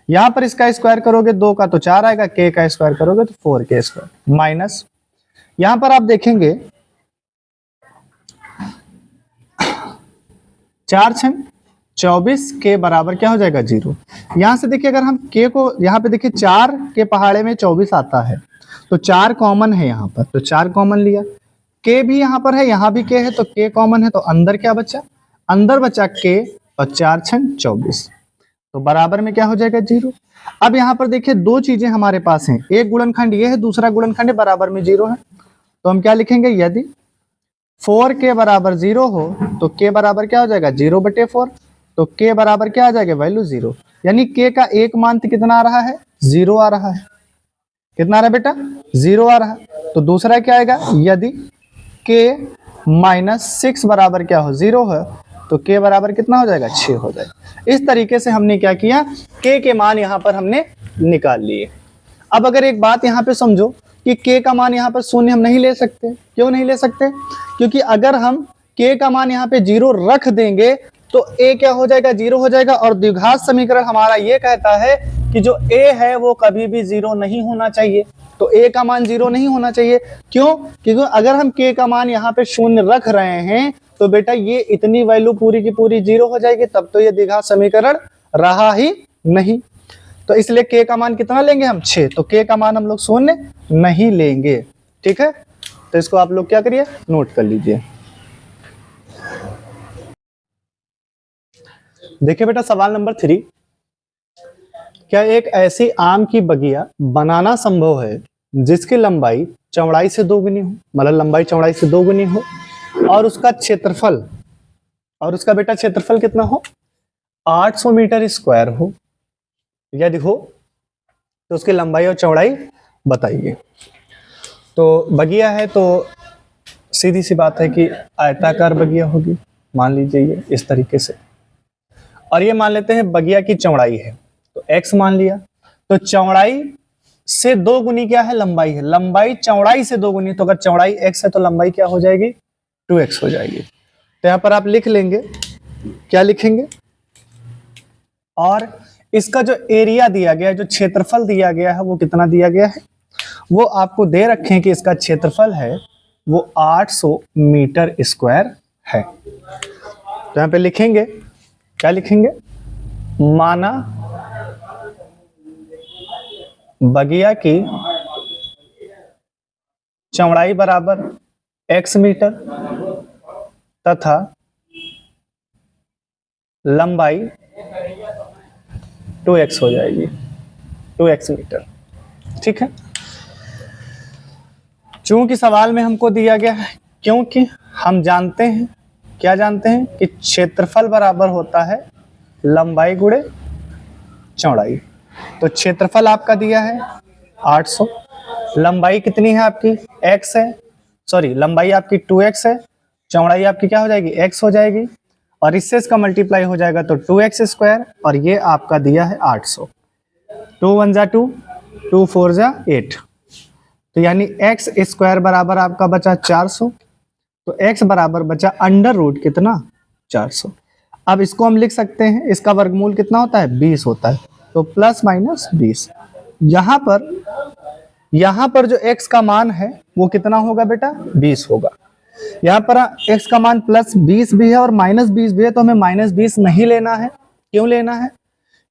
यहाँ पर इसका स्क्वायर करोगे 2 का तो 4 आएगा, k का स्क्वायर करोगे तो 4k² माइनस, यहाँ पर आप देखेंगे 4 6 24 के बराबर क्या हो जाएगा 0। यहां से देखिए अगर हम k को यहाँ पे देखिए 4 के पहाड़े में 24 आता है तो 4 कॉमन है यहाँ पर, तो 4 कॉमन लिया, k भी यहाँ पर है, यहाँ भी k है, तो k कॉमन है, तो अंदर क्या बचा, अंदर बचा k और 4 6 24, तो बराबर में क्या हो जाएगा 0। अब यहाँ पर देखिए दो चीजें हमारे पास हैं, एक गुणनखंड ये है, दूसरा गुणनखंड बराबर में 0 है, तो हम क्या लिखेंगे, यदि 4k बराबर 0 हो तो k बराबर क्या हो जाएगा 0/4, तो k बराबर क्या आ जाएगा वैल्यू 0, यानी k का एक मान कितना आ रहा है 0 आ रहा है। कितना आ रहा है बेटा 0 आ रहा है। तो दूसरा क्या आएगा, यदि k माइनस 6 बराबर क्या हो 0 है तो k बराबर कितना हो जाएगा 6 हो जाएगा। इस तरीके से हमने क्या किया, k के मान यहाँ पर हमने निकाल लिए। अब अगर एक बात यहाँ पे समझो कि k का मान यहाँ पर 0 हम नहीं ले सकते, क्यों नहीं ले सकते, क्योंकि अगर हम k का मान यहाँ पे 0 रख देंगे तो a क्या हो जाएगा 0 हो जाएगा, और द्विघात समीकरण हमारा ये कहता है कि जो a है वो कभी भी 0 नहीं होना चाहिए। तो तो a का मान 0 नहीं होना चाहिए। क्यों? क्योंकि अगर हम k का मान यहाँ पे 0 रख रहे हैं तो बेटा ये इतनी वैल्यू पूरी की पूरी 0 हो जाएगी, तब तो ये द्विघात समीकरण रहा ही नहीं। तो इसलिए k का मान कितना लेंगे हम? 6। तो k का मान हम लोग 0 नहीं लेंगे। ठीक है, तो इसको आप लोग क्या करिए, नोट कर लीजिए। देखिए बेटा सवाल नंबर 3, क्या एक ऐसी आम की बगिया बनाना संभव है जिसकी लंबाई चौड़ाई से 2 गुनी हो, मतलब लंबाई चौड़ाई से 2 गुनी हो, और उसका क्षेत्रफल, और उसका बेटा क्षेत्रफल कितना हो? 800 मीटर स्क्वायर हो। यदि हो तो उसकी लंबाई और चौड़ाई बताइए। तो बगिया है तो सीधी सी बात है कि आयताकार बगिया होगी, मान लीजिए ये इस तरीके से, और ये मान लेते हैं बगिया की चौड़ाई है तो x मान लिया। तो चौड़ाई से 2 गुनी क्या है? लंबाई है। लंबाई चौड़ाई से 2 गुनी, तो अगर चौड़ाई x है तो लंबाई क्या हो जाएगी? 2x हो जाएगी। तो यहाँ पर आप लिख लेंगे, क्या लिखेंगे? और इसका जो एरिया दिया गया है, जो क्षेत्रफल दिया गया है, वो कितना दिया गया है? वो आपको दे रखे हैं कि इसका क्षेत्रफल है वो 800 मीटर स्क्वायर है। तो यहाँ पे लिखेंगे, क्या लिखेंगे? माना बगिया की चौड़ाई बराबर x मीटर तथा लंबाई 2x हो जाएगी, 2x मीटर। ठीक है, चूंकि सवाल में हमको दिया गया है, क्योंकि हम जानते हैं, क्या जानते हैं कि क्षेत्रफल बराबर होता है लंबाई गुणे चौड़ाई। तो क्षेत्रफल आपका दिया है 800, लंबाई कितनी है आपकी? x है, सॉरी लंबाई आपकी 2x है, चौड़ाई आपकी क्या हो जाएगी? x हो जाएगी, और इससे इसका मल्टीप्लाई हो जाएगा तो 2x स्क्वायर, और ये आपका दिया है 800। 2 1 जा 2, 2 4 जा 8, तो यानी x स्क्वायर बराबर आपका बचा 400। तो x बराबर बचा अंडर रूट कितना? 400। अब इसको हम लिख सकते हैं, इसका वर्गमूल कितना होता है? 20 होता है, तो प्लस माइनस 20। यहाँ पर जो x का मान है वो कितना होगा बेटा? 20 होगा। यहाँ पर x का मान प्लस 20 भी है और माइनस 20 भी है, तो हमें माइनस 20 नहीं लेना है। क्यों लेना है?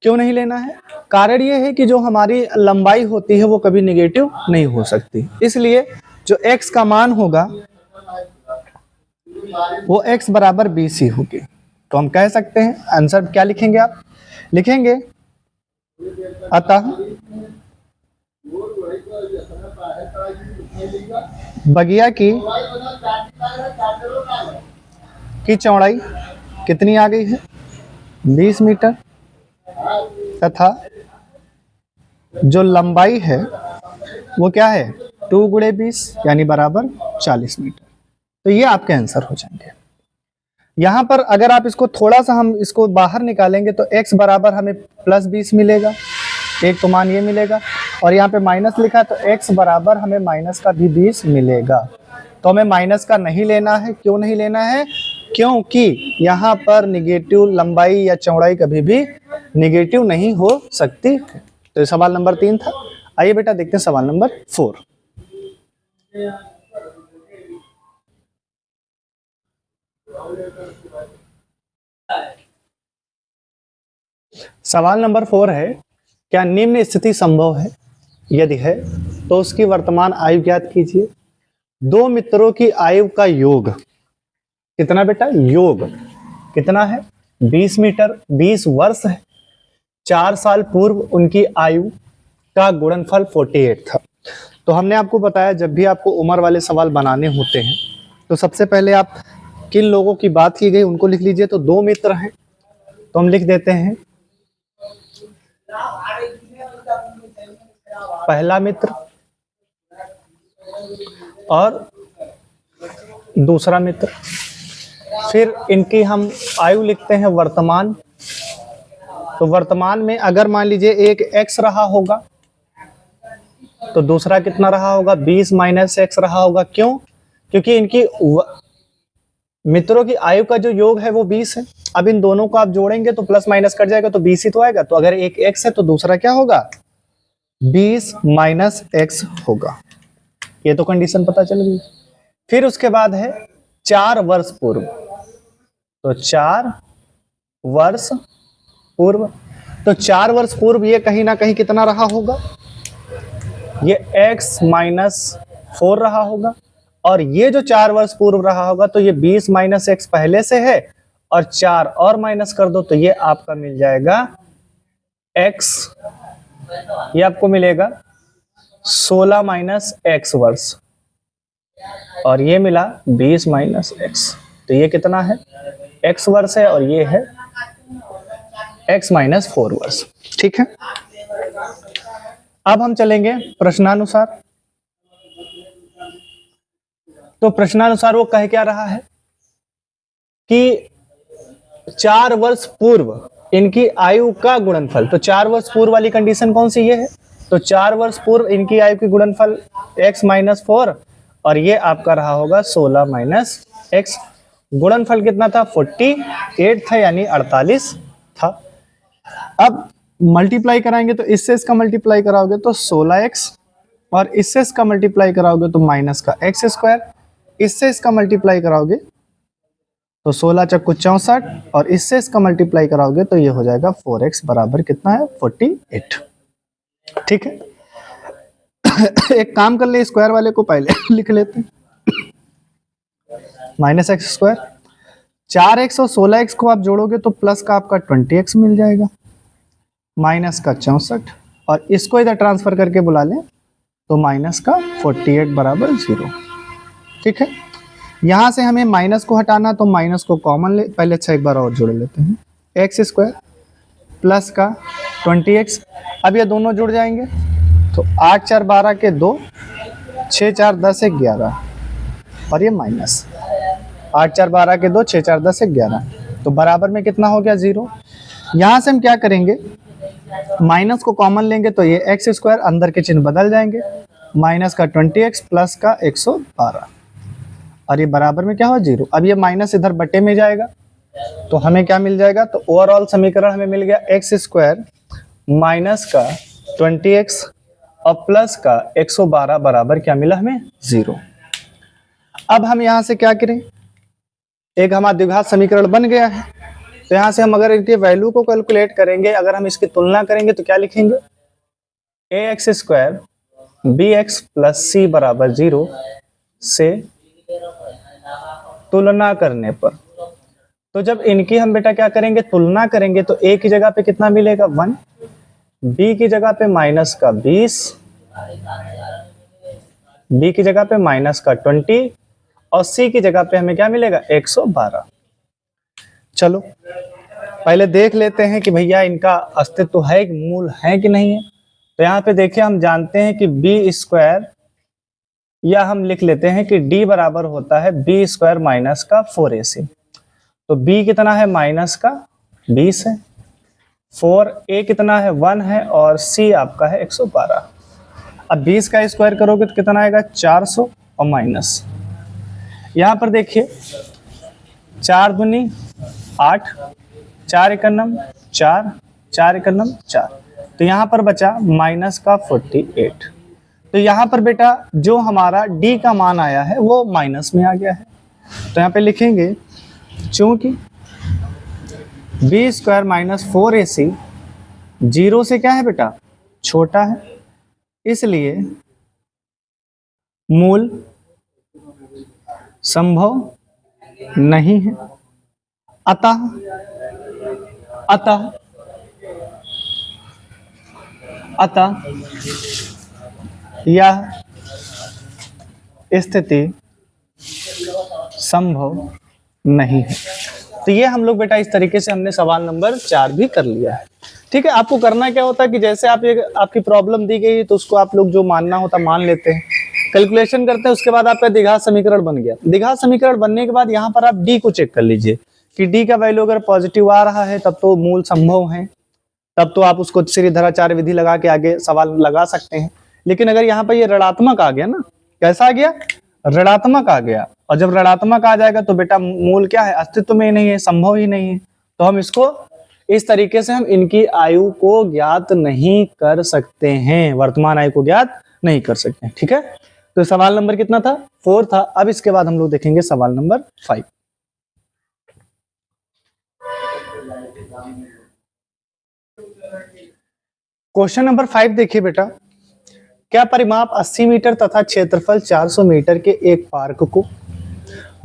क्यों नहीं लेना है? कारण ये है कि जो हमारी लंबाई होती है वो कभी नेगेटिव नहीं हो सकती, इसलिए जो x का मान होगा वो x बराबर 20 ही होगी। तो हम कह सकते हैं आंसर क्या लिखेंगे? आप लिखेंगे अतः बगिया की चौड़ाई कितनी आ गई है? 20 मीटर, तथा जो लंबाई है वो क्या है? 2 गुणे 20 यानी बराबर 40 मीटर। तो ये आपके आंसर हो जाएंगे। यहाँ पर अगर आप इसको थोड़ा सा हम इसको बाहर निकालेंगे तो x बराबर हमें प्लस 20 मिलेगा, एक तो मान ये मिलेगा, और यहाँ पे माइनस लिखा है तो x बराबर हमें माइनस का भी 20 मिलेगा। तो हमें माइनस का नहीं लेना है। क्यों नहीं लेना है? क्योंकि यहाँ पर निगेटिव लंबाई या चौड़ाई कभी भी निगेटिव नहीं हो सकती। तो ये सवाल नंबर 3 था। आइए बेटा देखते हैं सवाल नंबर 4। सवाल नंबर 4 है, क्या निम्न स्थिति संभव है? यदि है तो उसकी वर्तमान आयु ज्ञात कीजिए। 2 मित्रों की आयु का योग कितना बेटा? योग कितना है? 20 मीटर, 20 वर्ष है। 4 साल पूर्व उनकी आयु का गुणनफल 48 था। तो हमने आपको बताया जब भी आपको उम्र वाले सवाल बनाने होते हैं तो सबसे पहले आप किन लोगों की बात की गई उनको लिख लीजिए। तो 2 मित्र हैं तो हम लिख देते हैं पहला मित्र और दूसरा मित्र। फिर इनकी हम आयु लिखते हैं वर्तमान। तो वर्तमान में अगर मान लीजिए एक x रहा होगा तो दूसरा कितना रहा होगा? 20 माइनस x रहा होगा। क्यों? क्योंकि इनकी मित्रों की आयु का जो योग है वो 20 है। अब इन दोनों को आप जोड़ेंगे तो प्लस माइनस कट जाएगा तो 20 ही तो आएगा। तो अगर एक x है तो दूसरा क्या होगा? 20 माइनस एक्स होगा। ये तो कंडीशन पता चल गई। फिर उसके बाद है 4 वर्ष पूर्व, तो 4 वर्ष पूर्व, तो 4 वर्ष पूर्व ये कहीं ना कहीं कितना रहा होगा, ये x माइनस 4 रहा होगा, और ये जो 4 वर्ष पूर्व रहा होगा तो ये 20 माइनस एक्स पहले से है, और 4 और माइनस कर दो तो ये आपका मिल जाएगा x, ये आपको मिलेगा 16 माइनस एक्स वर्ष, और ये मिला 20 माइनस एक्स, तो ये कितना है, x वर्ष है, और ये है x माइनस 4 वर्ष। ठीक है, अब हम चलेंगे प्रश्नानुसार। तो प्रश्नानुसार वो कह क्या रहा है कि 4 वर्ष पूर्व इनकी आयु का गुणनफल, तो 4 वर्ष पूर्व वाली कंडीशन कौन सी ये है, तो 4 वर्ष पूर्व इनकी आयु की गुणनफल x माइनस 4, और ये आपका रहा होगा 16 माइनस एक्स। गुणनफल कितना था, 48 था, यानी 48 था। अब मल्टीप्लाई कराएंगे तो इससे इसका मल्टीप्लाई कराओगे तो 16x, और इससे इसका मल्टीप्लाई कराओगे तो माइनस का एक्स स्क्वायर, इससे इसका मल्टीप्लाई कराओगे तो 16 चक्कू 64, और इससे इसका मल्टीप्लाई कराओगे तो ये हो जाएगा 4x बराबर कितना है, 48। ठीक है, एक काम कर ले, स्क्वायर वाले को पहले लिख लेते हैं, माइनस एक्स स्क्वायर, 4x और 16x को आप जोड़ोगे तो प्लस का आपका 20x मिल जाएगा, माइनस का 64, और इसको इधर ट्रांसफर करके बुला लें तो माइनस का 48 बराबर 0। ठीक है, यहां से हमें माइनस को हटाना, तो माइनस को कॉमन ले, पहले अच्छा एक बार और जोड़ लेते हैं, एक्स स्क्वायर प्लस का 20x, अब ये दोनों जुड़ जाएंगे तो 8 4 12 के 2, 6 4 10 11, और ये माइनस 8 4 12 के 2, 6 4 10 11, तो बराबर में कितना हो गया, 0। यहां से हम क्या करेंगे, माइनस को कॉमन लेंगे तो ये एक्स स्क्वायर, अंदर के चिन्ह बदल जाएंगे, माइनस का 20x प्लस का 112, और ये बराबर में क्या हुआ, 0। अब ये माइनस इधर बटे में जाएगा तो हमें क्या मिल जाएगा, तो ओवरऑल समीकरण हमें मिल गया एक्स स्क्वायर माइनस का 20x और प्लस का 112 बराबर क्या मिला हमें, 0। अब हम यहां से क्या करें, एक हमारा द्विघात समीकरण बन गया है, तो यहां से हम अगर इनके वैल्यू को कैलकुलेट करेंगे, अगर हम इसकी तुलना करेंगे तो क्या लिखेंगे, A X square B X plus C बराबर 0 से तुलना करने पर, तो जब इनकी हम बेटा क्या करेंगे, तुलना करेंगे तो ए की जगह पे कितना मिलेगा, 1, बी की जगह पे माइनस का 20, बी की जगह पे माइनस का 20, और सी की जगह पे हमें क्या मिलेगा, 112। चलो पहले देख लेते हैं कि भैया इनका अस्तित्व है, मूल है कि नहीं है। तो यहाँ पे देखिए, हम जानते हैं कि बी स्क्वायर, या हम लिख लेते हैं कि डी बराबर होता है बी स्क्वायर माइनस का 4ac, तो बी कितना है, माइनस का 20 है, 4a कितना है, 1 है, और c आपका है 112। अब 20 का स्क्वायर करोगे तो कितना आएगा, 400, और माइनस यहाँ पर देखिए 4 दूनी 8, 4 एकम 4, 4 एकम 4, तो यहाँ पर बचा माइनस का 48। तो यहाँ पर बेटा जो हमारा d का मान आया है वो माइनस में आ गया है, तो यहाँ पे लिखेंगे चूंकि बी स्क्वायर माइनस 4ac 0 से क्या है बेटा, छोटा है, इसलिए मूल संभव नहीं है। अतः यह स्थिति संभव नहीं है। तो ये हम लोग बेटा इस तरीके से हमने सवाल नंबर 4 भी कर लिया है। ठीक है, आपको करना क्या होता है कि जैसे आप आपकी प्रॉब्लम दी गई तो उसको आप लोग जो मानना होता मान लेते हैं, कैलकुलेशन करते हैं, उसके बाद आपका द्विघात समीकरण बन गया। द्विघात समीकरण बनने के बाद यहाँ पर आप डी को चेक कर लीजिए कि डी का वैल्यू अगर पॉजिटिव आ रहा है तब तो मूल संभव है, तब तो आप उसको श्रीधराचार्य विधि लगा के आगे सवाल लगा सकते हैं। लेकिन अगर यहाँ पर ये ऋणात्मक आ गया ना, कैसा आ गया, ऋणात्मक आ गया, और जब ऋणात्मक आ जाएगा तो बेटा मूल क्या है, अस्तित्व में ही नहीं है, संभव ही नहीं है, तो हम इसको इस तरीके से हम इनकी आयु को ज्ञात नहीं कर सकते हैं, वर्तमान आयु को ज्ञात नहीं कर सकते हैं। ठीक है, तो सवाल नंबर कितना था? 4 था। अब इसके बाद हम लोग देखेंगे सवाल नंबर 5। क्वेश्चन नंबर 5 देखिए बेटा, क्या परिमाप 80 मीटर तथा क्षेत्रफल 400 मीटर के एक पार्क को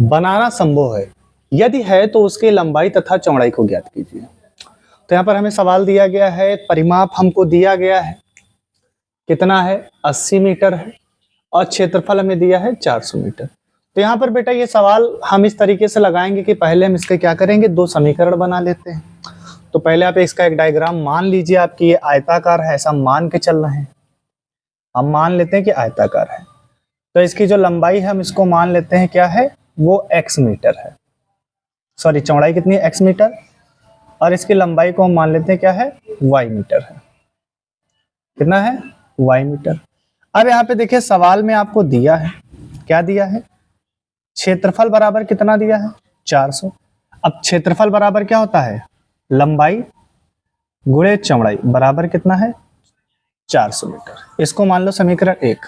बनाना संभव है? यदि है तो उसकी लंबाई तथा चौड़ाई को ज्ञात कीजिए। तो यहाँ पर हमें सवाल दिया गया है, परिमाप हमको दिया गया है, कितना है? 80 मीटर है, और क्षेत्रफल हमें दिया है 400 मीटर। तो यहाँ पर बेटा ये सवाल हम इस तरीके से लगाएंगे कि पहले हम इसके क्या करेंगे, दो समीकरण बना लेते हैं। तो पहले आप इसका एक डायग्राम मान लीजिए, आपकी ये आयताकार है, ऐसा मान के चल रहे हैं। हम मान लेते हैं कि आयताकार है, तो इसकी जो लंबाई है हम इसको मान लेते हैं क्या है, वो x मीटर है। सॉरी, चौड़ाई कितनी है? x मीटर, और इसकी लंबाई को हम मान लेते हैं क्या है, y मीटर है। कितना है? y metre. अब यहाँ पे देखिए सवाल में आपको दिया है, क्या दिया है? क्षेत्रफल बराबर कितना दिया है? 400। अब क्षेत्रफल बराबर क्या होता है? लंबाई गुणे चौड़ाई बराबर कितना है? 400 मीटर। इसको मान लो समीकरण 1।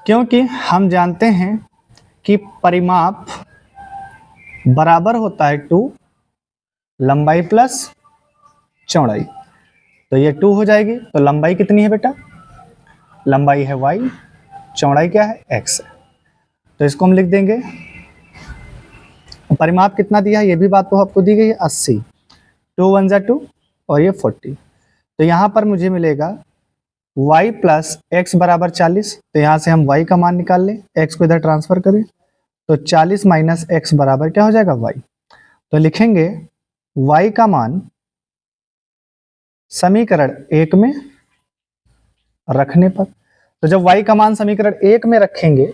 क्योंकि हम जानते हैं कि परिमाप बराबर होता है 2 लंबाई प्लस चौड़ाई, तो ये 2 हो जाएगी। तो लंबाई कितनी है बेटा? लंबाई है y, चौड़ाई क्या है? x है। तो इसको हम लिख देंगे। परिमाप कितना दिया है ये भी बात तो आपको दी गई है, 80। 2 1 जा 2 और ये 40। तो यहाँ पर मुझे मिलेगा y प्लस एक्स बराबर 40। तो यहाँ से हम y का मान निकाल लें, x को इधर ट्रांसफर करें, तो 40 माइनस एक्स बराबर क्या हो जाएगा? y। तो लिखेंगे y का मान समीकरण 1 में रखने पर, तो जब y का मान समीकरण 1 में रखेंगे,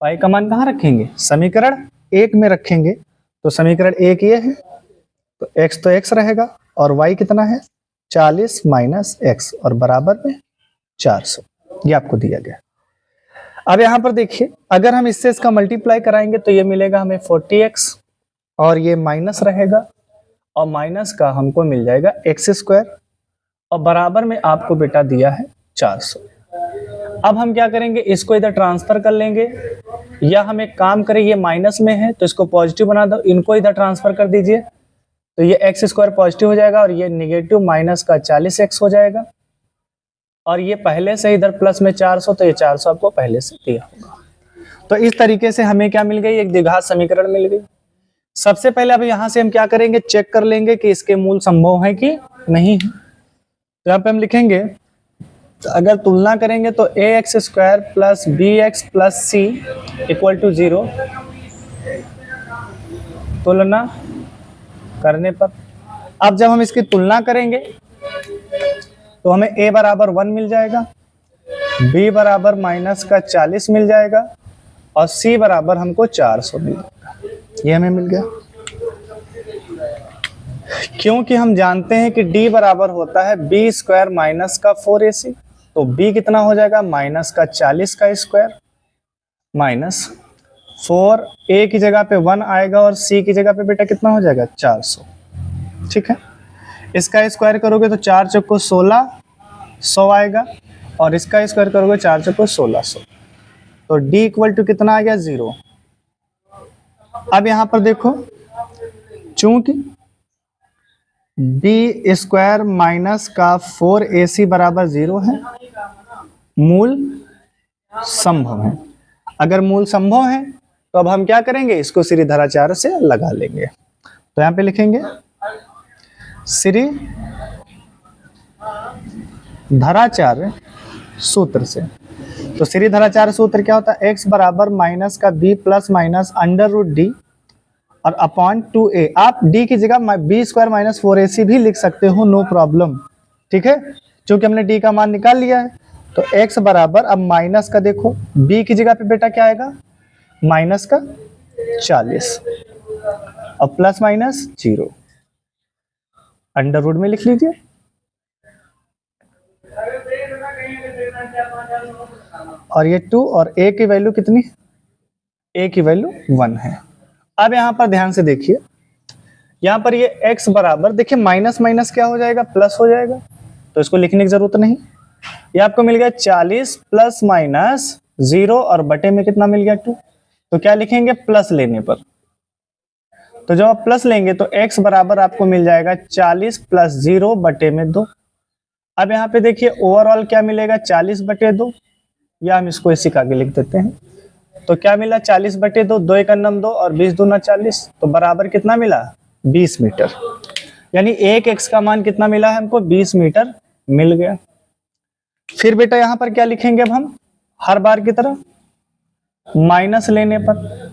y का मान कहाँ रखेंगे? समीकरण 1 में रखेंगे। तो समीकरण 1 ये है, तो x तो x रहेगा, और y कितना है? 40 माइनस एक्स, और बराबर में 400। ये आपको दिया गया। अब यहाँ पर देखिए, अगर हम इससे इसका मल्टीप्लाई कराएंगे तो ये मिलेगा हमें 40x, और ये माइनस रहेगा, और माइनस का हमको मिल जाएगा एक्स स्क्वायर, और बराबर में आपको बेटा दिया है 400। अब हम क्या करेंगे, इसको इधर ट्रांसफर कर लेंगे, या हम एक काम करें, ये माइनस में है तो इसको पॉजिटिव बना दो, इनको इधर ट्रांसफर कर दीजिए, तो ये एक्स स्क्वायर पॉजिटिव हो जाएगा, और ये निगेटिव माइनस का 40x हो जाएगा, और ये पहले से इधर प्लस में 400, तो ये 400 आपको पहले से दिया होगा। तो इस तरीके से हमें क्या मिल गई? एक द्विघात समीकरण मिल गई। सबसे पहले अब यहाँ से हम क्या करेंगे, चेक कर लेंगे कि इसके मूल संभव है कि नहीं है। तो यहाँ पे हम लिखेंगे, तो अगर तुलना करेंगे तो ax square plus bx plus c equal to 0, तुलना करने पर अब जब हम इसकी तुलना करेंगे तो हमें a बराबर 1 मिल जाएगा, b बराबर माइनस का 40 मिल जाएगा, और c बराबर हमको 400 मिल जाएगा। ये हमें मिल गया, क्योंकि हम जानते हैं कि d बराबर होता है b स्क्वायर माइनस का 4ac। तो b कितना हो जाएगा? माइनस का 40 का स्क्वायर माइनस 4, a की जगह पे 1 आएगा, और c की जगह पे बेटा कितना हो जाएगा? 400। ठीक है, इसका स्क्वायर करोगे तो 4 चौको 16, 100 आएगा, और इसका स्क्वायर करोगे 4 चौको 1600। तो d इक्वल टू कितना आ गया? 0। अब यहाँ पर देखो, चूंकि b स्क्वायर माइनस का 4ac बराबर 0 है, मूल संभव है। अगर मूल संभव है तो अब हम क्या करेंगे, इसको श्री धराचार्य से लगा लेंगे। तो यहाँ पे लिखेंगे श्री धराचार्य सूत्र से। तो श्री धराचार्य सूत्र क्या होता है? x बराबर माइनस का b plus minus under root d और अपॉन 2a। आप d की जगह b स्क्वायर माइनस 4ac भी लिख सकते हो, नो प्रॉब्लम। ठीक है, क्योंकि हमने d का मान निकाल लिया है। तो x बराबर, अब माइनस का देखो, b की जगह पे बेटा क्या आएगा? माइनस का 40 और प्लस माइनस 0, अंडर रूट में लिख लीजिए। और ये 2, और a की वैल्यू कितनी है? a की वैल्यू 1 है। अब यहाँ पर ध्यान से देखिए, यहाँ पर ये x बराबर, देखिए माइनस माइनस क्या हो जाएगा, प्लस हो जाएगा, तो इसको लिखने की जरूरत नहीं। ये आपको मिल गया 40 प्लस माइनस 0 और बटे में कितना मिल गया 2, तो क्या लिखेंगे प्लस लेने पर, तो जब आप प्लस लेंगे तो x बराबर आपको मिल जाएगा 40 प्लस 0 बटे में 2। अब यहाँ पे देखिए ओवरऑल क्या मिलेगा 40 बटे 2, या हम इसको इसी का आगे लिख देते हैं, तो क्या मिला 40 बटे 2, 2 1 2 और 20 दूना 40, तो बराबर कितना मिला 20 मीटर। यानी एक x का मान कितना मिला है हमको 20 मीटर मिल गया। फिर बेटा यहाँ पर क्या लिखेंगे अब हम, हर बार की तरह माइनस लेने पर,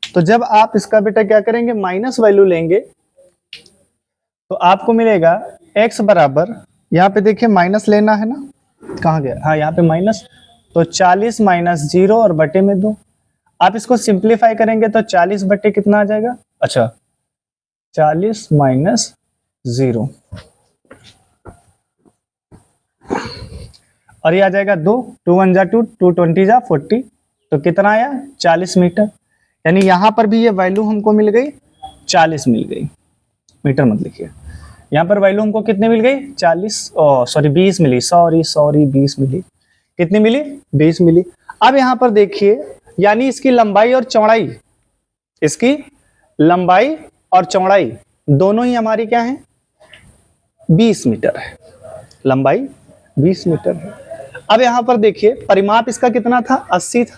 तो जब आप इसका बेटा क्या करेंगे माइनस वैल्यू लेंगे तो आपको मिलेगा x बराबर, यहाँ पे देखिए माइनस लेना है ना, कहाँ गया, हाँ यहाँ पे माइनस, तो 40 माइनस 0 और बटे में 2। आप इसको सिंप्लीफाई करेंगे तो 40 बटे कितना आ जाएगा, अच्छा 40 माइनस 0 और ये आ जाएगा 2, 2 1 जा 2, 2 20 जा 40, तो कितना आया 40 मीटर। यानी यहाँ पर भी ये वैल्यू हमको मिल गई 40 मिल गई, मीटर मत लिखिए, यहाँ पर वैल्यू हमको कितनी मिल गई 40, सॉरी 20 मिली, सॉरी 20 मिली, कितनी मिली 20 मिली। अब यहाँ पर देखिए यानी इसकी लंबाई और चौड़ाई, इसकी लंबाई और चौड़ाई दोनों ही हमारी क्या है 20 मीटर है, लंबाई 20 मीटर है। अब यहाँ पर देखिए परिमाप इसका कितना था 80 था,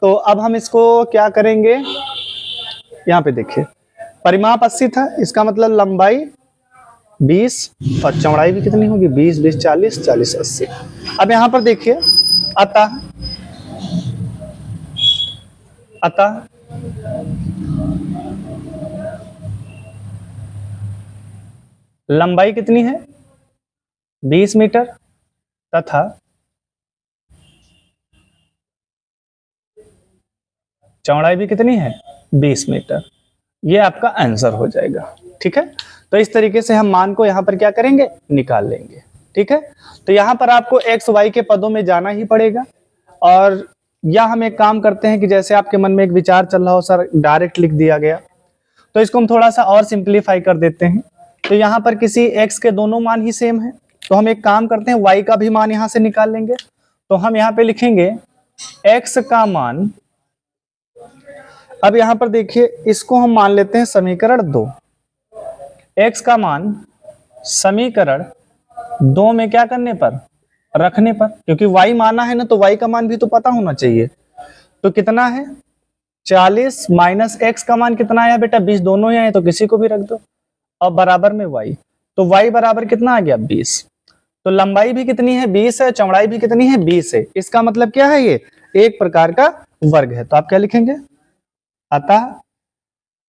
तो अब हम इसको क्या करेंगे, यहाँ पे देखिए परिमाप 80 था, इसका मतलब लंबाई 20 और चौड़ाई भी कितनी होगी 20 20 40 40 80। अब यहाँ पर देखिए अतः लंबाई कितनी है 20 मीटर तथा चौड़ाई भी कितनी है 20 मीटर, ये आपका आंसर हो जाएगा। ठीक है, तो इस तरीके से हम मान को यहाँ पर क्या करेंगे निकाल लेंगे। ठीक है, तो यहाँ पर आपको एक्स वाई के पदों में जाना ही पड़ेगा, और या हम एक काम करते हैं कि जैसे आपके मन में एक विचार चल रहा हो सर डायरेक्ट लिख दिया गया, तो इसको हम थोड़ा सा और सिंप्लीफाई कर देते हैं। तो यहाँ पर किसी एक्स के दोनों मान ही सेम है, तो हम एक काम करते हैं वाई का भी मान यहाँ से निकाल लेंगे। तो हम यहाँ पे लिखेंगे एक्स का मान, अब यहाँ पर देखिए इसको हम मान लेते हैं समीकरण 2, एक्स का मान समीकरण 2 में क्या करने पर रखने पर, क्योंकि y माना है ना तो y का मान भी तो पता होना चाहिए। तो कितना है 40 माइनस एक्स का मान कितना आया बेटा 20, दोनों ही आए तो किसी को भी रख दो, और बराबर में y, तो y बराबर कितना आ गया 20। तो लंबाई भी कितनी है 20 है, चौड़ाई भी कितनी है 20 है, इसका मतलब क्या है ये एक प्रकार का वर्ग है। तो आप क्या लिखेंगे, अतः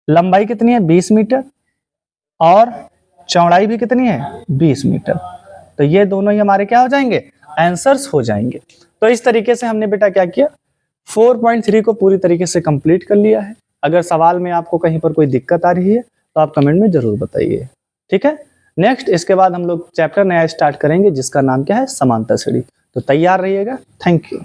लंबाई कितनी है 20 मीटर और चौड़ाई भी कितनी है 20 मीटर, तो ये दोनों ही हमारे क्या हो जाएंगे आंसर्स हो जाएंगे। तो इस तरीके से हमने बेटा क्या किया 4.3 को पूरी तरीके से कंप्लीट कर लिया है। अगर सवाल में आपको कहीं पर कोई दिक्कत आ रही है तो आप कमेंट में जरूर बताइए। ठीक है, नेक्स्ट इसके बाद हम लोग चैप्टर नया स्टार्ट करेंगे जिसका नाम क्या है समांतर श्रेणी। तो तैयार रहिएगा, थैंक यू।